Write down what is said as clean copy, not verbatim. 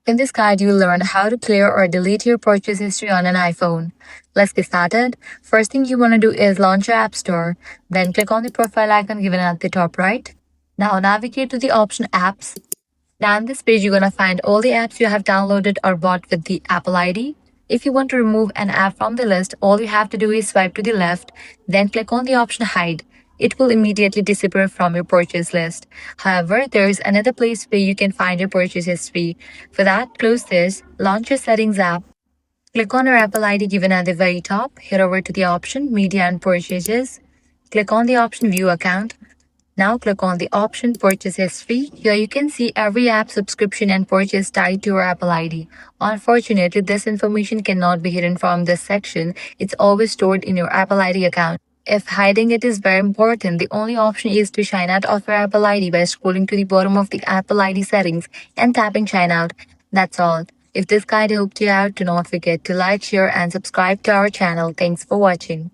In this guide, you'll learn how to clear or delete your purchase history on an iPhone. Let's get started. First thing you want to do is launch your App Store. Then click on the profile icon given at the top right. Now navigate to the option Apps. Now on this page, you're going to find all the apps you have downloaded or bought with the Apple ID. If you want to remove an app from the list, all you have to do is swipe to the left, then click on the option Hide. It will immediately disappear from your purchase list. However, there is another place where you can find your purchase history. For that, close this, launch your Settings app. Click on your Apple ID given at the very top. Head over to the option Media and Purchases. Click on the option View Account. Now click on the option Purchase History. Here you can see every app subscription and purchase tied to your Apple ID. Unfortunately, this information cannot be hidden from this section. It's always stored in your Apple ID account. If hiding it is very important, the only option is to sign out of your Apple ID by scrolling to the bottom of the Apple ID settings and tapping Sign Out. That's all. If this guide helped you out, do not forget to like, share, and subscribe to our channel. Thanks for watching.